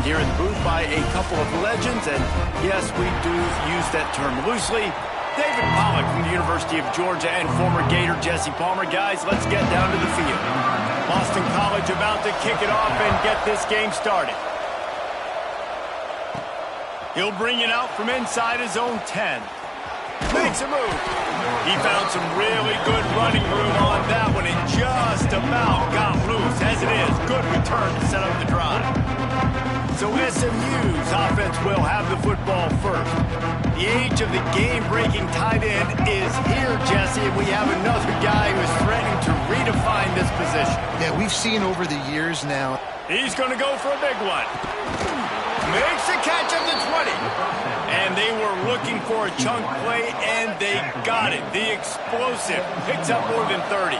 here in the booth by a couple of legends, and yes, we do use that term loosely. David Pollock from the University of Georgia and former Gator Jesse Palmer. Guys, let's get down to the field. Boston College about to kick it off and get this game started. He'll bring it out from inside his own 10. Makes a move. He found some really good running room on that one and just about got loose. As it is, good return to set up the drive. So SMU's offense will have the football first. The age of the game-breaking tight end is here, Jesse, and we have another guy who is threatening to redefine this position. Yeah, we've seen over the years now. He's going to go for a big one. Makes the catch at the 20. And they were looking for a chunk play, and they got it. The explosive picks up more than 30.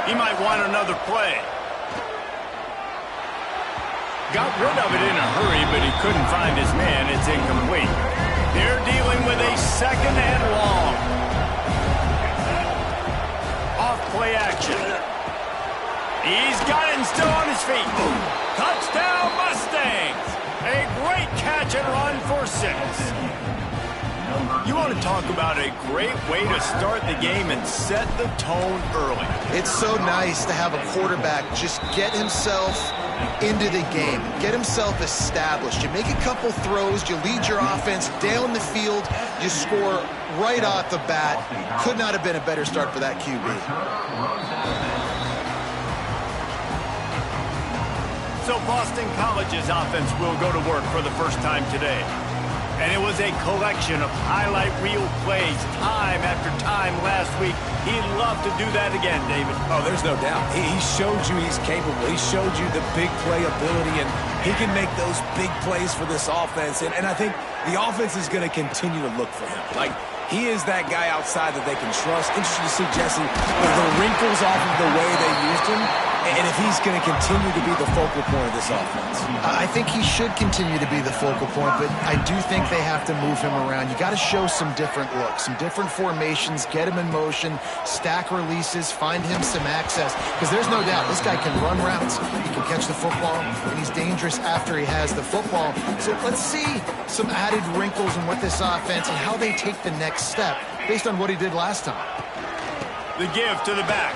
He might want another play. Got rid of it in a hurry, but he couldn't find his man. It's incomplete. They're dealing with a second and long. Off play action. He's got it and still on his feet. Touchdown Mustangs! A great catch and run for 6. You want to talk about a great way to start the game and set the tone early. It's so nice to have a quarterback just get himself into the game, get himself established. You make a couple throws, you lead your offense down the field, you score right off the bat. Could not have been a better start for that QB. So Boston College's offense will go to work for the first time today. And it was a collection of highlight reel plays time after time last week. He'd love to do that again, David. Oh, there's no doubt. He showed you he's capable. He showed you the big play ability, and he can make those big plays for this offense. And I think the offense is going to continue to look for him. Like, he is that guy outside that they can trust. Interesting to see, Jesse, the wrinkles off of the way they used him, and if he's going to continue to be the focal point of this offense. I think he should continue to be the focal point, but I do think they have to move him around. You got to show some different looks, some different formations, get him in motion, stack releases, find him some access, because there's no doubt this guy can run routes, he can catch the football, and he's dangerous after he has the football. So let's see some added wrinkles in what this offense and how they take the next step based on what he did last time. The give to the back.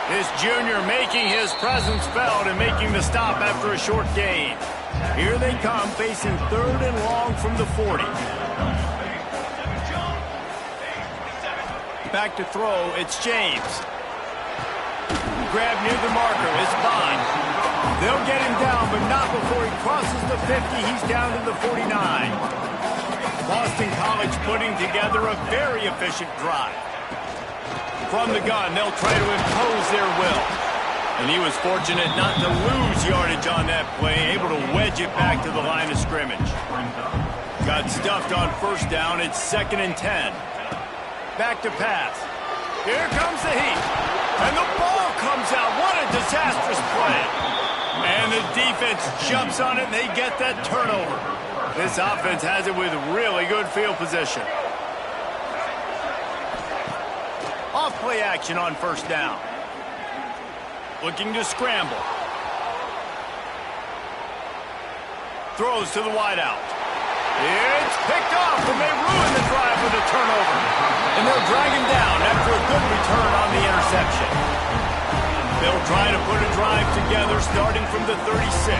This junior making his presence felt and making the stop after a short gain. Here they come, facing 3rd and long from the 40. Back to throw, it's James. Grab near the marker, it's Bond. They'll get him down, but not before he crosses the 50. He's down to the 49. Boston College putting together a very efficient drive. From the gun, they'll try to impose their will. And he was fortunate not to lose yardage on that play, able to wedge it back to the line of scrimmage. Got stuffed on first down. It's 2nd and 10. Back to pass. Here comes the heat. And the ball comes out. What a disastrous play. And the defense jumps on it, and they get that turnover. This offense has it with really good field position. Off play action on first down. Looking to scramble. Throws to the wideout. It's picked off, and they ruin the drive with a turnover. And they'll drag him down after a good return on the interception. They'll try to put a drive together starting from the 36.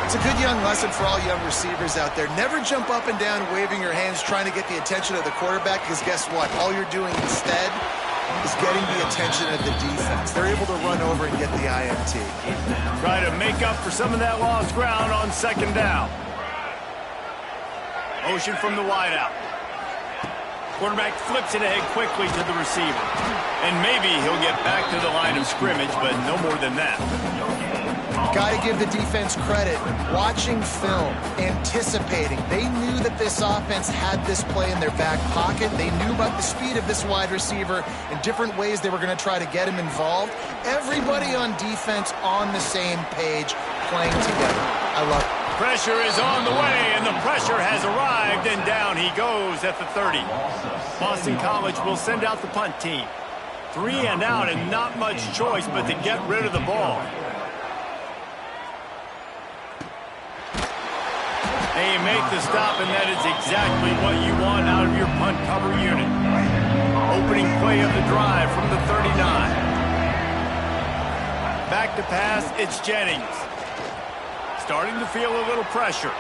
It's a good young lesson for all young receivers out there. Never jump up and down waving your hands trying to get the attention of the quarterback, because guess what? All you're doing instead is getting the attention of the defense. They're able to run over and get the INT. Try to make up for some of that lost ground on 2nd down. Motion from the wideout. Quarterback flips it ahead quickly to the receiver. And maybe he'll get back to the line of scrimmage, but no more than that. Got to give the defense credit. Watching film, anticipating. They knew that this offense had this play in their back pocket. They knew about the speed of this wide receiver and different ways they were going to try to get him involved. Everybody on defense on the same page, playing together. I love it. Pressure is on the way, and the pressure has arrived, and down he goes at the 30. Boston College will send out the punt team. 3 and out and not much choice but to get rid of the ball. And you make the stop, and that is exactly what you want out of your punt cover unit. Opening play of the drive from the 39. Back to pass, it's Jennings. Starting to feel a little pressure.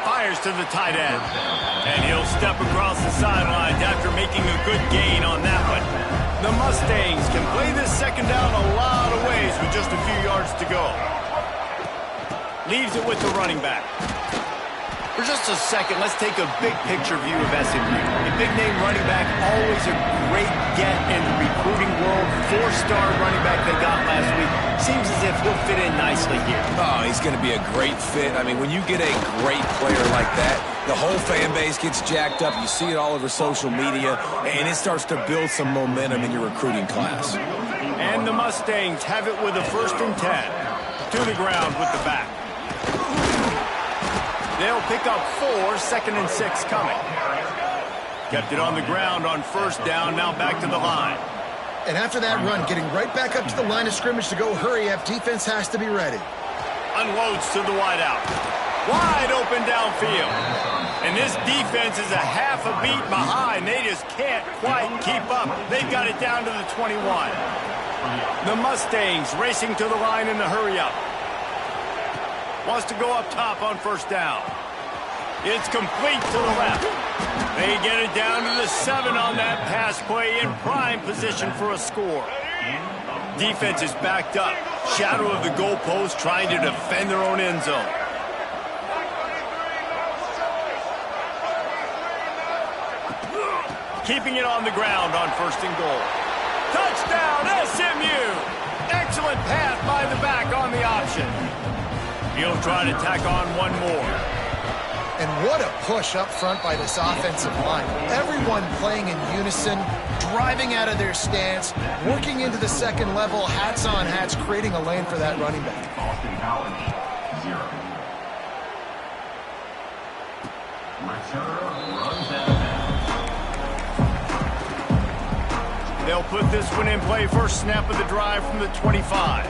Fires to the tight end. And he'll step across the sidelines after making a good gain on that one. The Mustangs can play this second down a lot of ways with just a few yards to go. Leaves it with the running back. For just a second, let's take a big picture view of SMU. A big-name running back, always a great get in the recruiting world. 4-star running back they got last week. Seems as if he'll fit in nicely here. Oh, he's going to be a great fit. I mean, when you get a great player like that, the whole fan base gets jacked up. You see it all over social media, and it starts to build some momentum in your recruiting class. And the Mustangs have it with a 1st and 10. To the ground with the back. They'll pick up 4, 2nd and 6 coming. Kept it on the ground on 1st down, now back to the line. And after that run, getting right back up to the line of scrimmage to go hurry up, defense has to be ready. Unloads to the wideout. Wide open downfield. And this defense is a half a beat behind. They just can't quite keep up. They've got it down to the 21. The Mustangs racing to the line in the hurry up. Wants to go up top on 1st down. It's complete to the left. They get it down to the 7 on that pass play in prime position for a score. Defense is backed up. Shadow of the goalpost trying to defend their own end zone. Keeping it on the ground on 1st and goal. Touchdown, SMU! Excellent pass by the back on the option. He'll try to tack on one more. And what a push up front by this offensive line. Everyone playing in unison, driving out of their stance, working into the second level, hats on hats, creating a lane for that running back. Boston College, 0. Returner runs out of bounds. They'll put this one in play. 1st snap of the drive from the 25.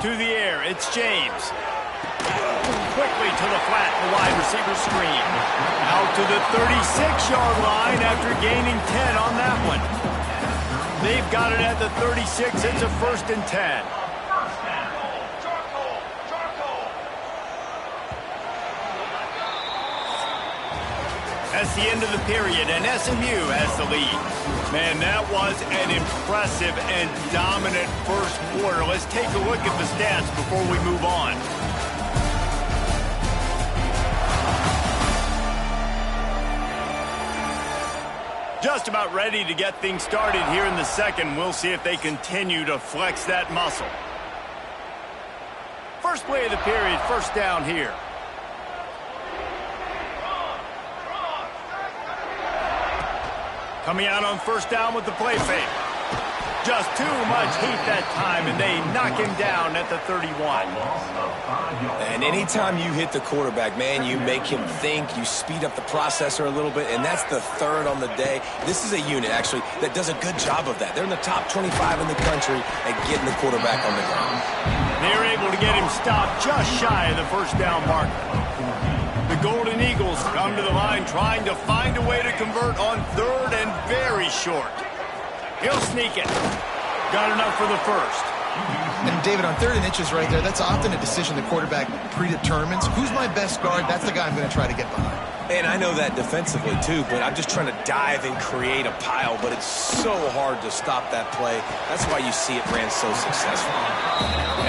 To the air, it's James. Quickly to the flat, the wide receiver screen. Out to the 36-yard line after gaining 10 on that one. They've got it at the 36. It's a 1st and 10. That's the end of the period, and SMU has the lead. Man, that was an impressive and dominant 1st quarter. Let's take a look at the stats before we move on. Just about ready to get things started here in the 2nd. We'll see if they continue to flex that muscle. First play of the period, 1st down here. Coming out on 1st down with the play fake. Just too much heat that time, and they knock him down at the 31. And anytime you hit the quarterback, man, you make him think, you speed up the processor a little bit, and that's the 3rd on the day. This is a unit, actually, that does a good job of that. They're in the top 25 in the country at getting the quarterback on the ground. They're able to get him stopped just shy of the 1st down marker. The Golden Eagles come to the line trying to find a way to convert on 3rd and very short. He'll sneak it. Got enough for the 1st. And David, on 3rd and inches right there, that's often a decision the quarterback predetermines. Who's my best guard? That's the guy I'm going to try to get behind. And I know that defensively, too, but I'm just trying to dive and create a pile, but it's so hard to stop that play. That's why you see it ran so successful.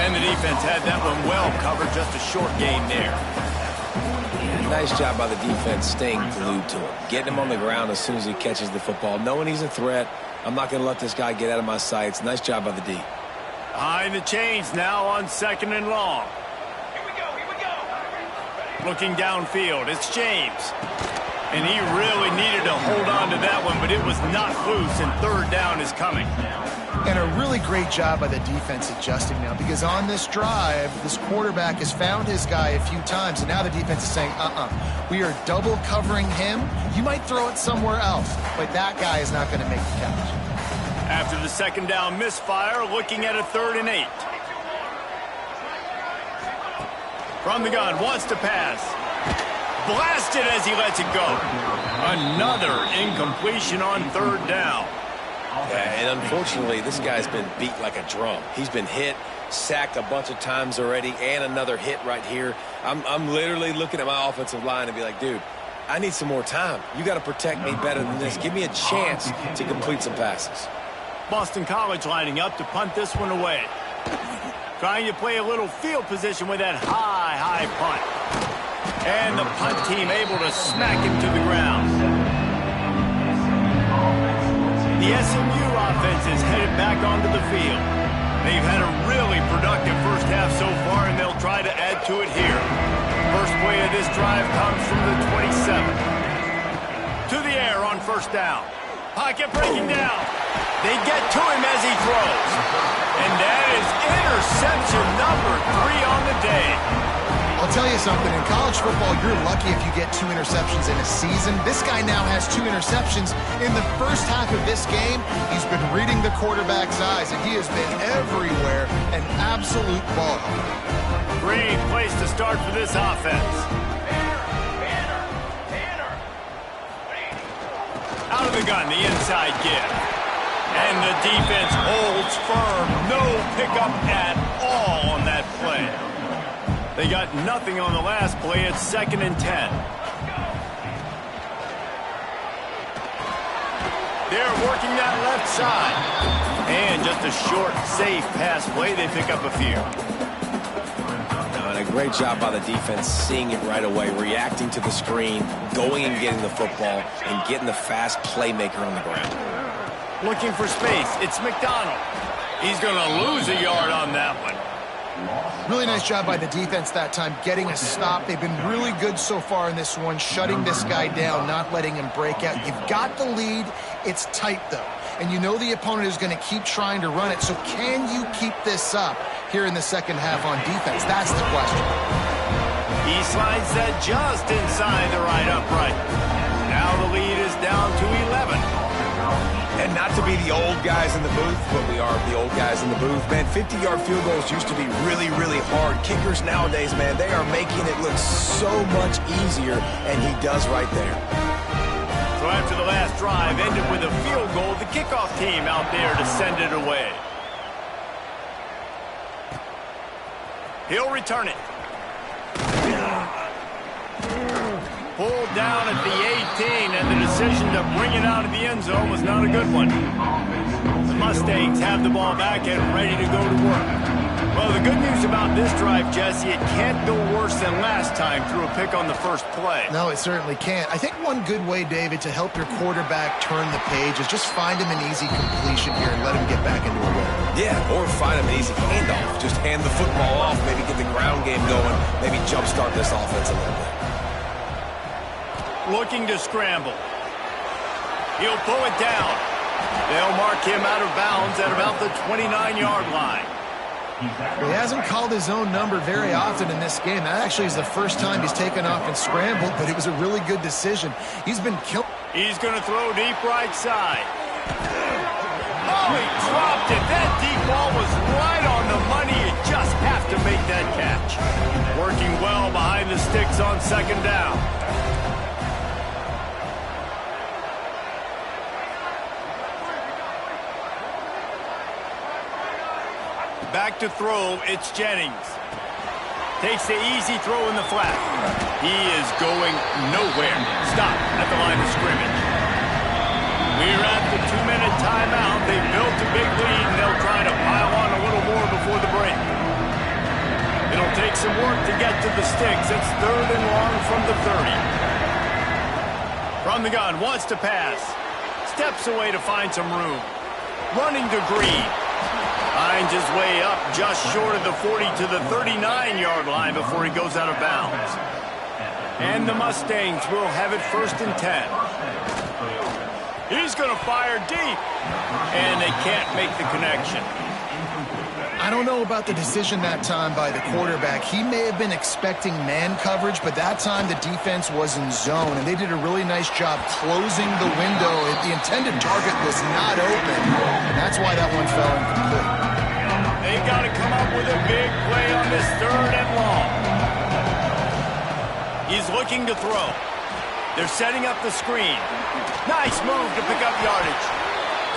And the defense had that one well covered, just a short gain there. Nice job by the defense staying glued to him, getting him on the ground as soon as he catches the football, knowing he's a threat. I'm not going to let this guy get out of my sights. Nice job by the D. Behind the chains now on 2nd and long. Here we go. Looking downfield, it's James. And he really needed to hold on to that one, but it was not loose, and 3rd down is coming. And a really great job by the defense adjusting now, because on this drive, this quarterback has found his guy a few times, and now the defense is saying, we are double covering him. You might throw it somewhere else, but that guy is not going to make the catch. After the second down misfire, looking at a 3rd and 8. From the gun, wants to pass. Blasted as he lets it go. Another incompletion on 3rd down. Yeah, and unfortunately, this guy's been beat like a drum. He's been hit, sacked a bunch of times already, and another hit right here. I'm literally looking at my offensive line and be like, dude, I need some more time. You got to protect me better than this. Give me a chance to complete some passes. Boston College lining up to punt this one away. Trying to play a little field position with that high punt. And the punt team able to smack him to the ground. The SMU offense is headed back onto the field. They've had a really productive first half so far, and they'll try to add to it here. First play of this drive comes from the 27. To the air on 1st down. Pocket breaking down. They get to him as he throws. And that is interception number 3 on the day. I'll tell you something, in college football, you're lucky if you get 2 interceptions in a season. This guy now has 2 interceptions. In the first half of this game, he's been reading the quarterback's eyes, and he has been everywhere, an absolute ball. Great place to start for this offense. Out of the gun, the inside give. And the defense holds firm. No pickup at all on that play. They got nothing on the last play. It's 2nd and 10. They're working that left side. And just a short, safe pass play. They pick up a few. And a great job by the defense seeing it right away, reacting to the screen, going and getting the football, and getting the fast playmaker on the ground. Looking for space. It's McDonald. He's going to lose a yard on that one. Really nice job by the defense that time, getting a stop. They've been really good so far in this one, shutting this guy down, not letting him break out. You've got the lead. It's tight, though. And you know the opponent is going to keep trying to run it. So can you keep this up here in the second half on defense? That's the question. He slides that just inside the right upright. Now the lead is down to 11. And not to be the old guys in the booth, but we are the old guys in the booth. Man, 50-yard field goals used to be really, really hard. Kickers nowadays, man, they are making it look so much easier, and he does right there. So after the last drive ended with a field goal, the kickoff team out there to send it away. He'll return it. Pulled down at the 18, and the decision to bring it out of the end zone was not a good one. The Mustangs have the ball back and ready to go to work. Well, the good news about this drive, Jesse, it can't go worse than last time through a pick on the first play. No, it certainly can't. I think one good way, David, to help your quarterback turn the page is just find him an easy completion here and let him get back into a rhythm. Yeah, or find him an easy handoff. Just hand the football off, maybe get the ground game going, maybe jumpstart this offense a little bit. Looking to scramble. He'll pull it down. They'll mark him out of bounds at about the 29-yard line. He hasn't called his own number very often in this game. That actually is the first time he's taken off and scrambled, but it was a really good decision. He's been killed. He's going to throw deep right side. Oh, he dropped it. That deep ball was right on the money. You just have to make that catch. Working well behind the sticks on 2nd down. Back to throw, it's Jennings. Takes the easy throw in the flat. He is going nowhere. Stop at the line of scrimmage. We're at the 2-minute timeout. They built a big lead, and they'll try to pile on a little more before the break. It'll take some work to get to the sticks. It's 3rd and long from the 30. From the gun, wants to pass. Steps away to find some room. Running to Green. Finds his way up just short of the 40 to the 39-yard line before he goes out of bounds. And the Mustangs will have it 1st and 10. He's going to fire deep. And they can't make the connection. I don't know about the decision that time by the quarterback. He may have been expecting man coverage, but that time the defense was in zone, and they did a really nice job closing the window. The intended target was not open, and that's why that one fell incomplete. They've got to come up with a big play on this 3rd and long. He's looking to throw. They're setting up the screen. Nice move to pick up yardage.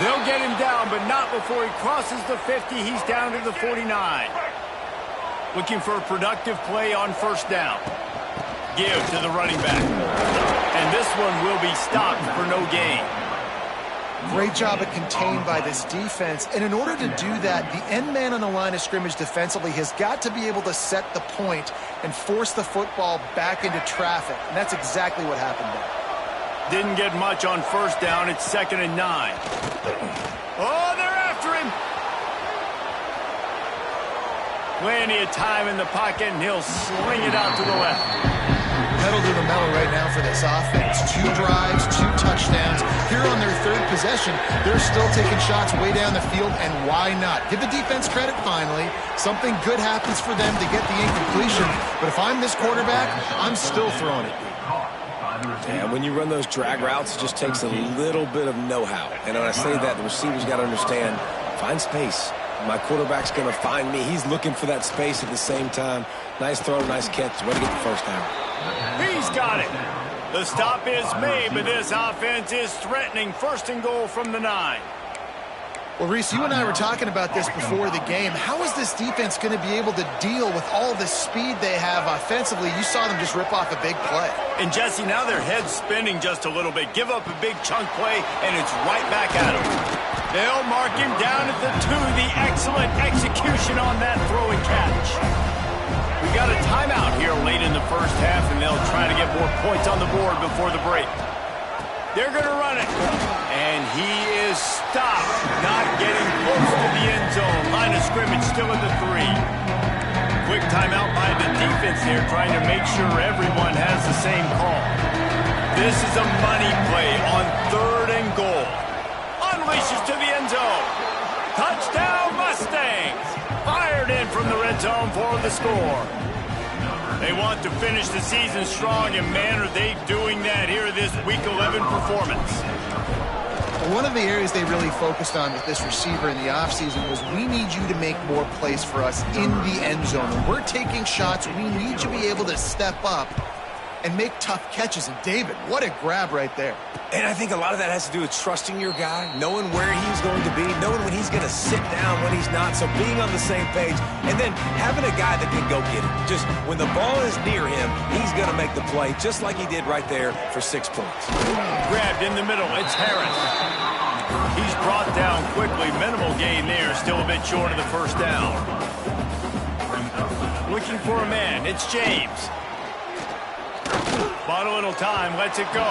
They'll get him down, but not before he crosses the 50. He's down to the 49. Looking for a productive play on 1st down. Give to the running back. And this one will be stopped for no gain. Great job at contained by this defense. And in order to do that, the end man on the line of scrimmage defensively has got to be able to set the point and force the football back into traffic. And that's exactly what happened there. Didn't get much on 1st down. It's 2nd and 9. Oh, they're after him. Plenty of time in the pocket, and he'll sling it out to the left. Pedal to the metal right now for this offense. 2 drives, 2 touchdowns. Here on their 3rd possession, they're still taking shots way down the field, and why not? Give the defense credit finally. Something good happens for them to get the incompletion, but if I'm this quarterback, I'm still throwing it. Yeah, when you run those drag routes, it just takes a little bit of know-how. And when I say that, the receiver's got to understand, find space. My quarterback's going to find me. He's looking for that space at the same time. Nice throw, nice catch. Way to get the 1st down. He's got it. The stop is made, but this offense is threatening 1st and goal from the 9. Well, Reese, you and I were talking about this before the game. How is this defense going to be able to deal with all the speed they have offensively? You saw them just rip off a big play. And, Jesse, now their head's spinning just a little bit. Give up a big chunk play, and it's right back at them. They'll mark him down at the 2. The excellent execution on that throw and catch. We got a timeout here late in the 1st half, and they'll try to get more points on the board before the break. They're going to run it. And he is stopped, not getting close to the end zone. Line of scrimmage still at the 3. Quick timeout by the defense there, trying to make sure everyone has the same call. This is a money play on 3rd and goal. Unleashes to the end zone. Touchdown Mustangs. Fired in from the red zone for the score. They want to finish the season strong, and man, are they doing that here this Week 11 performance. One of the areas they really focused on with this receiver in the offseason was we need you to make more plays for us in the end zone. When we're taking shots, we need you to be able to step up and make tough catches. And David, what a grab right there. And I think a lot of that has to do with trusting your guy, knowing where he's going to be, knowing when he's going to sit down, when he's not, so being on the same page, and then having a guy that can go get it. Just when the ball is near him, he's going to make the play, just like he did right there for 6 points. Grabbed in the middle, it's Harris. He's brought down quickly, minimal gain there, still a bit short of the 1st down. Looking for a man, it's James. Bought a little time, lets it go.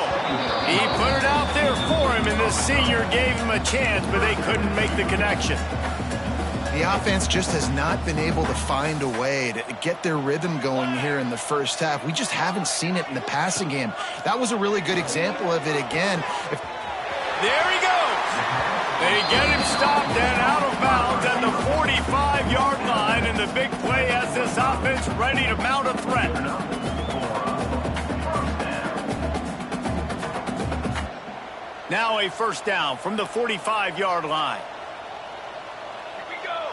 He put it out there for him, and the senior gave him a chance, but they couldn't make the connection. The offense just has not been able to find a way to get their rhythm going here in the 1st half. We just haven't seen it in the passing game. That was a really good example of it again. There he goes. They get him stopped and out of bounds at the 45-yard line, and the big play has this offense ready to mount a threat. Now a 1st down from the 45-yard line. Here we go.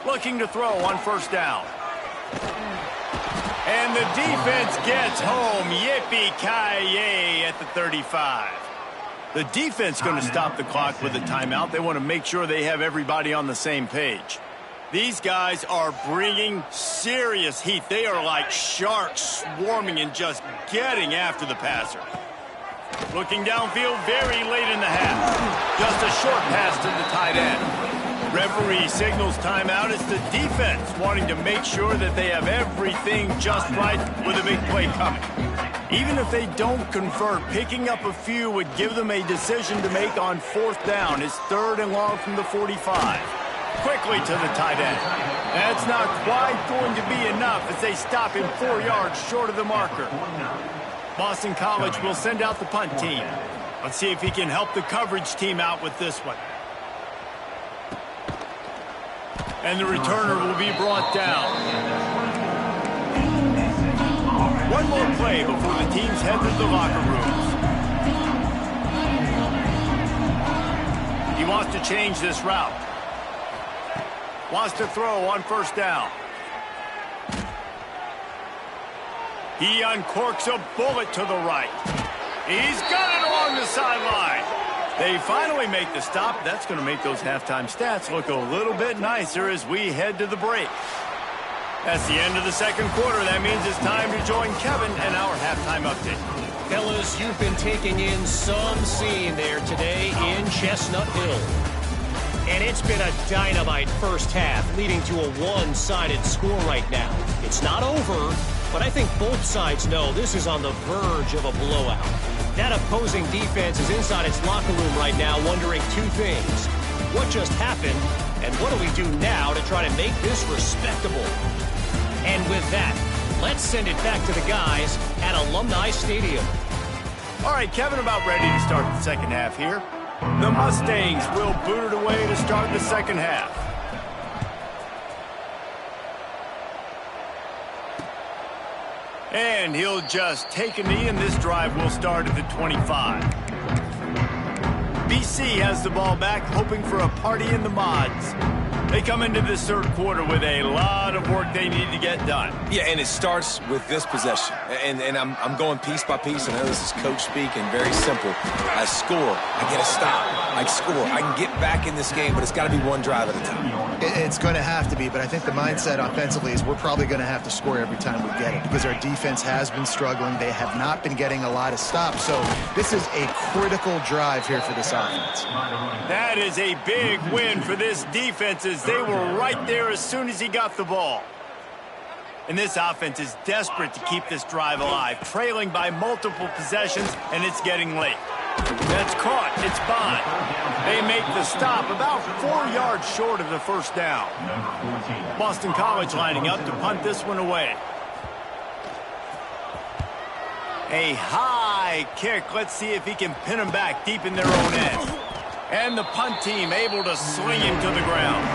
Looking to throw on 1st down. And the defense gets home. Yippee-ki-yay at the 35. The defense going to stop the clock with a timeout. They want to make sure they have everybody on the same page. These guys are bringing serious heat. They are like sharks swarming and just getting after the passer. Looking downfield very late in the half. Just a short pass to the tight end. Referee signals timeout. It's the defense wanting to make sure that they have everything just right with a big play coming. Even if they don't convert, picking up a few would give them a decision to make on 4th down. It's 3rd and long from the 45. Quickly to the tight end. That's not quite going to be enough as they stop him 4 yards short of the marker. Boston College will send out the punt team. Let's see if he can help the coverage team out with this one. And the returner will be brought down. One more play before the teams head to the locker rooms. He wants to change this route. Wants to throw on first down. He uncorks a bullet to the right. He's got it along the sideline. They finally make the stop. That's going to make those halftime stats look a little bit nicer as we head to the break. That's the end of the second quarter. That means it's time to join Kevin and our halftime update. Fellas, you've been taking in some scene there today in Chestnut Hill. And it's been a dynamite first half, leading to a one-sided score right now. It's not over, but I think both sides know this is on the verge of a blowout. That opposing defense is inside its locker room right now wondering two things. What just happened, and what do we do now to try to make this respectable? And with that, let's send it back to the guys at Alumni Stadium. All right, Kevin, about ready to start the second half here. The Mustangs will boot it away to start the second half. And he'll just take a knee, and this drive will start at the 25. BC has the ball back, hoping for a party in the mods. They come into this third quarter with a lot of work they need to get done. Yeah, and it starts with this possession. And I'm going piece by piece. I know this is coach speak and very simple. I score. I get a stop. I score. I can get back in this game, but it's got to be one drive at a time. It's going to have to be, but I think the mindset offensively is we're probably going to have to score every time we get it because our defense has been struggling. They have not been getting a lot of stops. So this is a critical drive here for this offense. That is a big win for this defense as they were right there as soon as he got the ball. And this offense is desperate to keep this drive alive, trailing by multiple possessions, and it's getting late. That's caught. It's Bond. They make the stop about 4 yards short of the first down. Boston College lining up to punt this one away. A high kick. Let's see if he can pin him back deep in their own end. And the punt team able to sling him to the ground.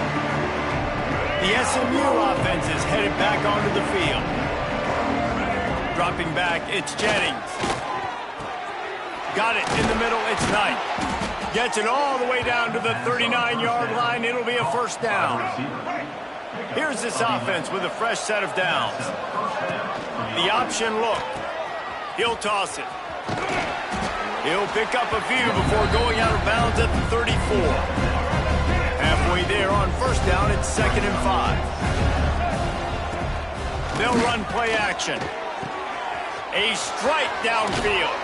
The SMU offense is headed back onto the field. Dropping back, it's Jennings. Got it in the middle, it's Knight. Gets it all the way down to the 39-yard line. It'll be a first down. Here's this offense with a fresh set of downs. The option look. He'll toss it. He'll pick up a few before going out of bounds at the 34. Halfway there on first down, it's 2nd and 5. They'll run play action. A strike downfield.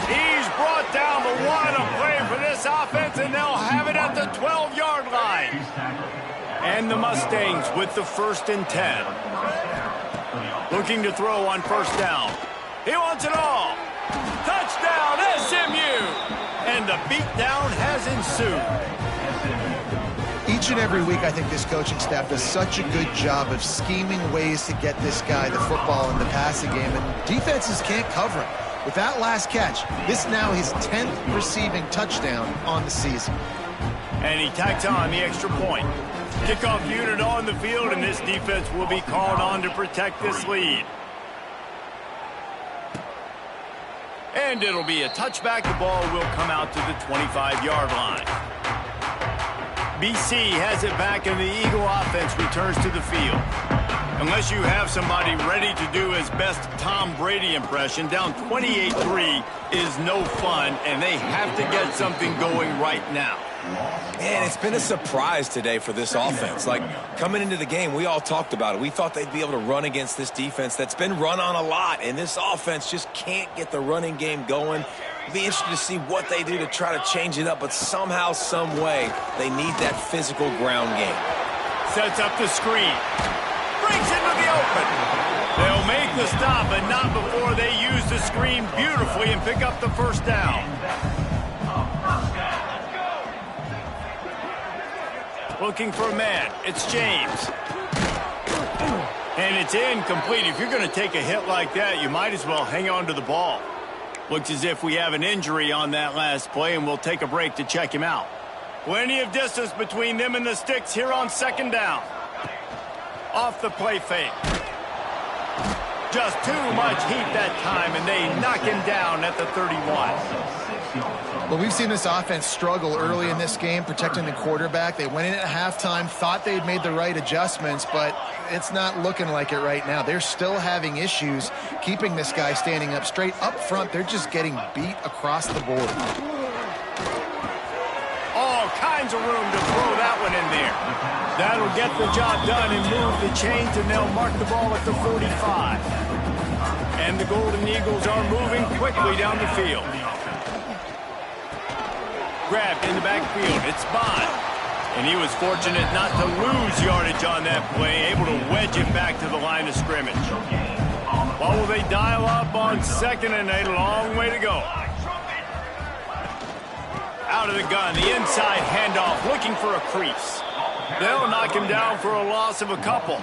He's brought down, but what a play for this offense, and they'll have it at the 12-yard line. And the Mustangs with the 1st and 10. Looking to throw on first down. He wants it all. Touchdown, SMU! And the beatdown has ensued. Each and every week, I think this coaching staff does such a good job of scheming ways to get this guy the football in the passing game, and defenses can't cover him. With that last catch, this now his 10th receiving touchdown on the season. And he tacks on the extra point. Kickoff unit on the field, and this defense will be called on to protect this lead. And it'll be a touchback. The ball will come out to the 25-yard line. BC has it back, and the Eagle offense returns to the field. Unless you have somebody ready to do his best Tom Brady impression, down 28-3 is no fun, and they have to get something going right now. Man, it's been a surprise today for this offense. Like, coming into the game, we all talked about it. We thought they'd be able to run against this defense that's been run on a lot, and this offense just can't get the running game going. It'll be interesting to see what they do to try to change it up, but somehow, some way, they need that physical ground game. Sets up the screen. Breaks into the open. They'll make the stop, but not before they use the screen beautifully and pick up the first down. Looking for a man. It's James. And it's incomplete. If you're going to take a hit like that, you might as well hang on to the ball. Looks as if we have an injury on that last play, and we'll take a break to check him out. Plenty of distance between them and the sticks here on second down. Off the play fake. Just too much heat that time, and they knock him down at the 31. Well, we've seen this offense struggle early in this game, protecting the quarterback. They went in at halftime, thought they'd made the right adjustments, but it's not looking like it right now. They're still having issues keeping this guy standing up straight. Up front, they're just getting beat across the board. All kinds of room to throw that one in there. That'll get the job done and move the chains, and they'll mark the ball at the 45. And the Golden Eagles are moving quickly down the field. Grabbed in the backfield. It's Bond. And he was fortunate not to lose yardage on that play, able to wedge it back to the line of scrimmage. Well, will they dial up on second, and a long way to go. Out of the gun, the inside handoff, looking for a crease. They'll knock him down for a loss of a couple.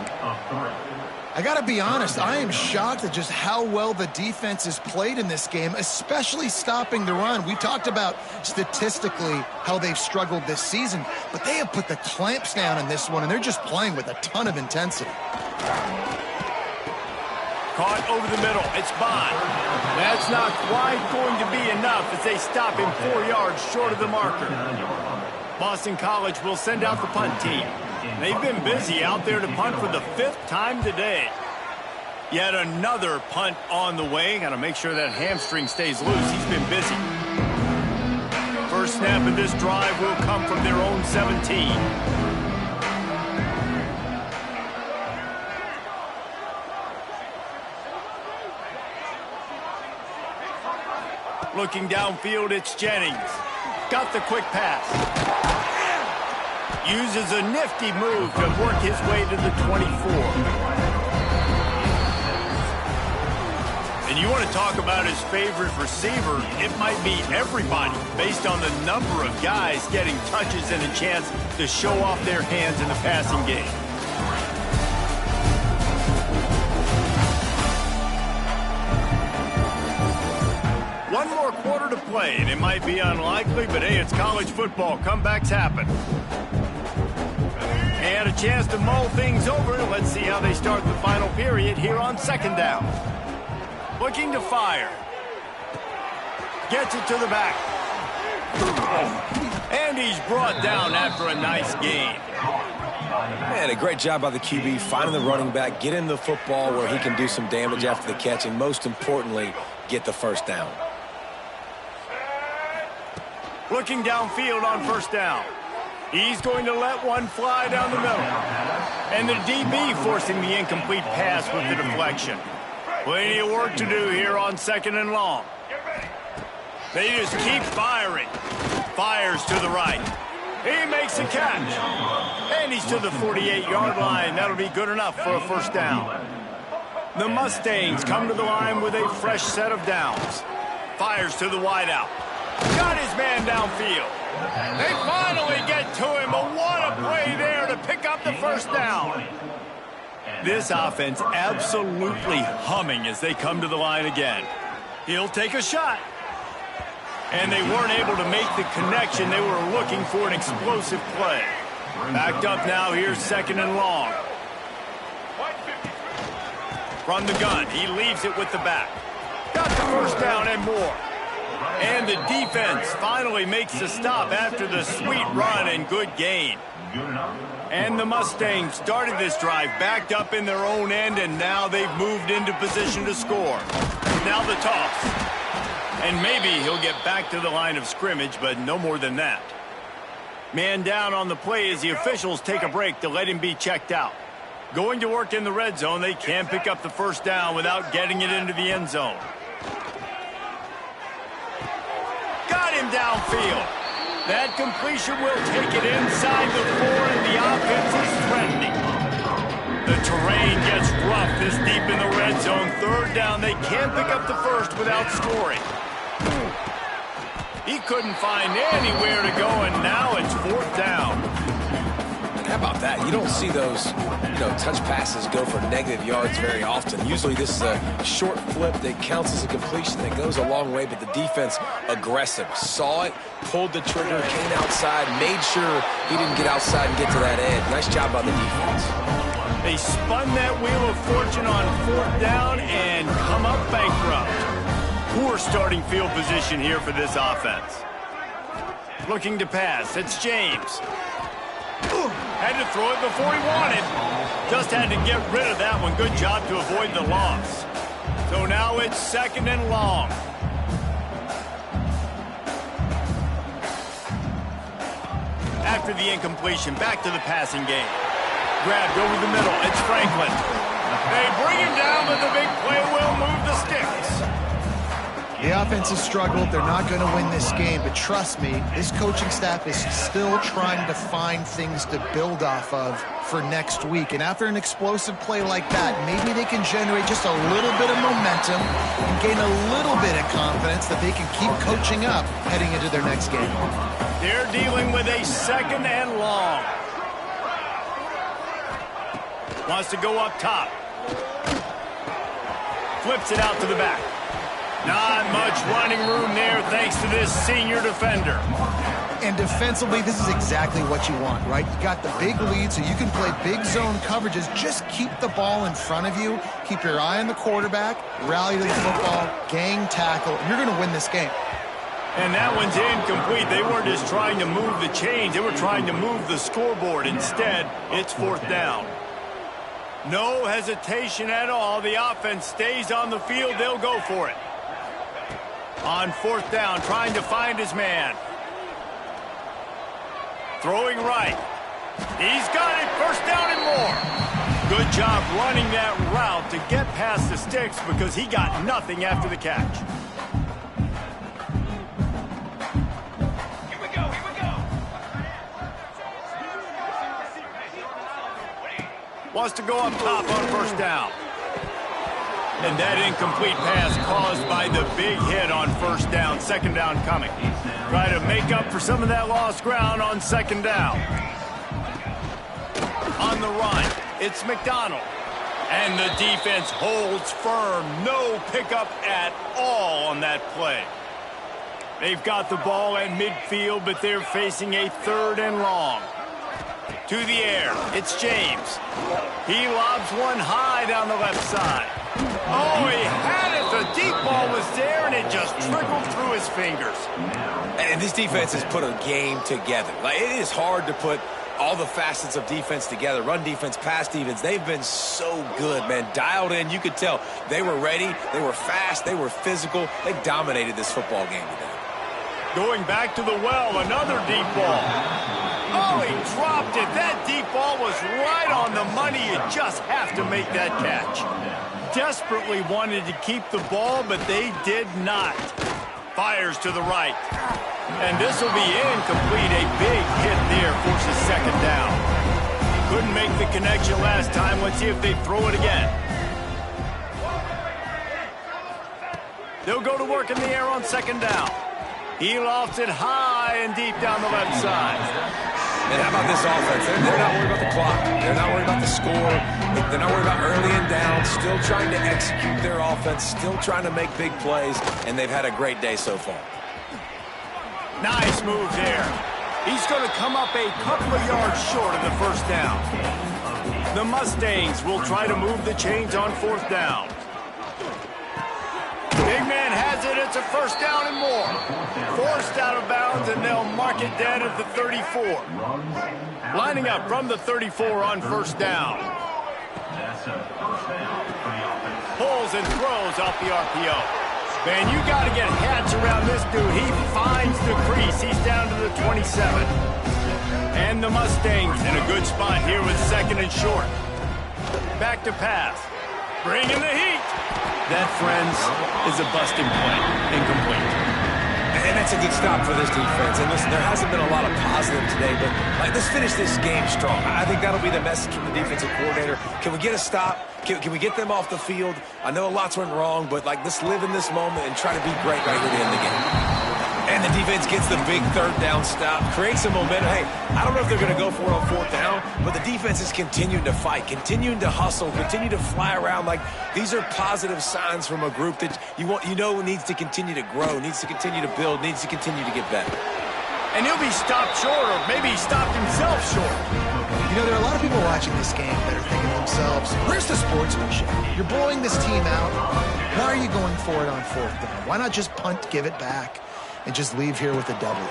I got to be honest, I am shocked at just how well the defense has played in this game, especially stopping the run. We talked about statistically how they've struggled this season, but they have put the clamps down in this one, and they're just playing with a ton of intensity. Caught over the middle. It's Bond. That's not quite going to be enough as they stop him 4 yards short of the marker. Boston College will send out the punt team. They've been busy out there to punt for the 5th time today. Yet another punt on the way. Got to make sure that hamstring stays loose. He's been busy. First snap of this drive will come from their own 17. Looking downfield, it's Jennings. Got the quick pass. Uses a nifty move to work his way to the 24. And you want to talk about his favorite receiver, it might be everybody, based on the number of guys getting touches and a chance to show off their hands in the passing game. One more quarter to play, and it might be unlikely, but hey, it's college football. Comebacks happen. And a chance to mull things over. Let's see how they start the final period here on second down. Looking to fire. Gets it to the back. And he's brought down after a nice gain. Man, a great job by the QB finding the running back, getting the football where he can do some damage after the catch, and most importantly, get the first down. Looking downfield on first down. He's going to let one fly down the middle. And the DB forcing the incomplete pass with the deflection. Plenty of work to do here on second and long. They just keep firing. Fires to the right. He makes a catch. And he's to the 48-yard line. That'll be good enough for a first down. The Mustangs come to the line with a fresh set of downs. Fires to the wideout. Got his man downfield. They finally get to him, but what a play there to pick up the first down. This offense absolutely humming as they come to the line again. He'll take a shot. And they weren't able to make the connection. They were looking for an explosive play. Backed up now, here's second and long. From the gun, he leaves it with the back. Got the first down and more. And the defense finally makes the stop after the sweet run and good gain. And the Mustangs started this drive backed up in their own end, and now they've moved into position to score. Now the toss. And maybe he'll get back to the line of scrimmage, but no more than that. Man down on the play as the officials take a break to let him be checked out. Going to work in the red zone, they can't pick up the first down without getting it into the end zone. Got him downfield. That completion will take it inside the 4, and the offense is threatening. The terrain gets rough this deep in the red zone. Third down, they can't pick up the first without scoring. He couldn't find anywhere to go, and now it's fourth down. How about that? You don't see those, touch passes go for negative yards very often. Usually this is a short flip that counts as a completion that goes a long way, but the defense aggressive. Saw it, pulled the trigger, came outside, made sure he didn't get outside and get to that edge. Nice job by the defense. They spun that wheel of fortune on 4th down and come up bankrupt. Poor starting field position here for this offense. Looking to pass. It's James. Had to throw it before he wanted. Just had to get rid of that one. Good job to avoid the loss. So now it's 2nd and long. After the incompletion, back to the passing game. Grabbed over the middle. It's Franklin. They bring him down, but the big play will move the sticks. The offense has struggled. They're not going to win this game, but trust me, this coaching staff is still trying to find things to build off of for next week. And after an explosive play like that, maybe they can generate just a little bit of momentum and gain a little bit of confidence that they can keep coaching up heading into their next game. They're dealing with a 2nd and long. Wants to go up top. Flips it out to the back. Not much running room there thanks to this senior defender. And defensively, this is exactly what you want, right? You got the big lead, so you can play big zone coverages. Just keep the ball in front of you. Keep your eye on the quarterback. Rally to the football. Gang tackle. You're going to win this game. And that one's incomplete. They weren't just trying to move the chains. They were trying to move the scoreboard. Instead, it's 4th down. No hesitation at all. The offense stays on the field. They'll go for it. On 4th down, trying to find his man. Throwing right. He's got it. 1st down and more. Good job running that route to get past the sticks because he got nothing after the catch. Wants to go up top on 1st down. And that incomplete pass caused by the big hit on 1st down. 2nd down coming. Try to make up for some of that lost ground on 2nd down. On the run, it's McDonald. And the defense holds firm. No pickup at all on that play. They've got the ball at midfield, but they're facing a 3rd and long. To the air, it's James. He lobs one high down the left side. Oh, he had it. The deep ball was there, and it just trickled through his fingers. And this defense has put a game together. It is hard to put all the facets of defense together. Run defense, pass defense. They've been so good, man. Dialed in. You could tell they were ready. They were fast. They were physical. They dominated this football game today. Going back to the well, another deep ball. Oh, he dropped it. That deep ball was right on the money. You just have to make that catch. Desperately wanted to keep the ball, but they did not. Fires to the right. And this will be incomplete. A big hit there forces 2nd down. Couldn't make the connection last time. Let's see if they throw it again. They'll go to work in the air on 2nd down. He lofts it high and deep down the left side. And how about this offense? They're not worried about the clock. They're not worried about the score. They're not worried about early and down. Still trying to execute their offense. Still trying to make big plays. And they've had a great day so far. Nice move there. He's going to come up a couple of yards short of the 1st down. The Mustangs will try to move the chains on 4th down. Big man has it. It's a 1st down and more. Forced out of bounds, and they'll mark it dead at the 34. Lining up from the 34 on 1st down. Pulls and throws off the RPO. Man, you got to get hats around this dude. He finds the crease. He's down to the 27. And the Mustangs in a good spot here with 2nd and short. Back to pass. Bringing the heat. That, friends, is a busting play. Incomplete. And that's a good stop for this defense. And listen, there hasn't been a lot of positive today, but let's finish this game strong. I think that'll be the message from the defensive coordinator. Can we get a stop? Can we get them off the field? I know lots went wrong, but let's live in this moment and try to be great right here to end the game. And the defense gets the big third down stop, creates some momentum. Hey, I don't know if they're going to go for it on fourth down, but the defense is continuing to fight, continuing to hustle, continue to fly around. Like, these are positive signs from a group that you know needs to continue to grow, needs to continue to build, needs to continue to get better. And he'll be stopped short, or maybe he stopped himself short. You know, there are a lot of people watching this game that are thinking to themselves, where's the sportsmanship? You're blowing this team out. Why are you going for it on fourth down? Why not just punt, give it back, and just leave here with a W?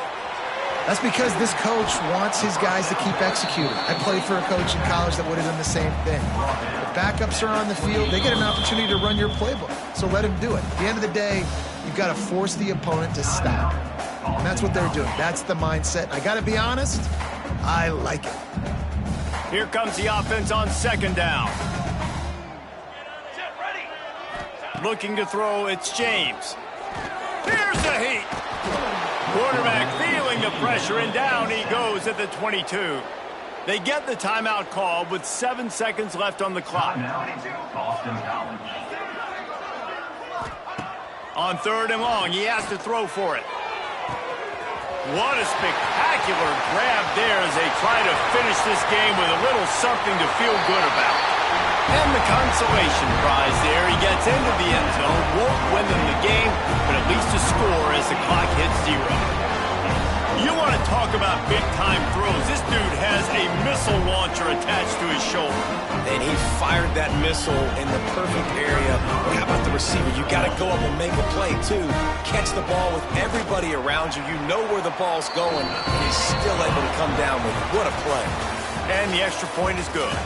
That's because this coach wants his guys to keep executing. I played for a coach in college that would have done the same thing. If backups are on the field, they get an opportunity to run your playbook, so let him do it. At the end of the day, you've got to force the opponent to stop. And that's what they're doing. That's the mindset. I got to be honest, I like it. Here comes the offense on second down. Looking to throw, it's James. Here's the heat. Quarterback feeling the pressure, and down he goes at the 22. They get the timeout call with 7 seconds left on the clock. On third and long, he has to throw for it. What a spectacular grab there as they try to finish this game with a little something to feel good about. And the consolation prize there. He gets into the end zone, won't win them the game, but at least a score as the clock hits 0. You want to talk about big-time throws. This dude has a missile launcher attached to his shoulder. And he fired that missile in the perfect area. How about the receiver? You got to go up and make a play, too. Catch the ball with everybody around you. You know where the ball's going, and he's still able to come down with it. What a play. And the extra point is good.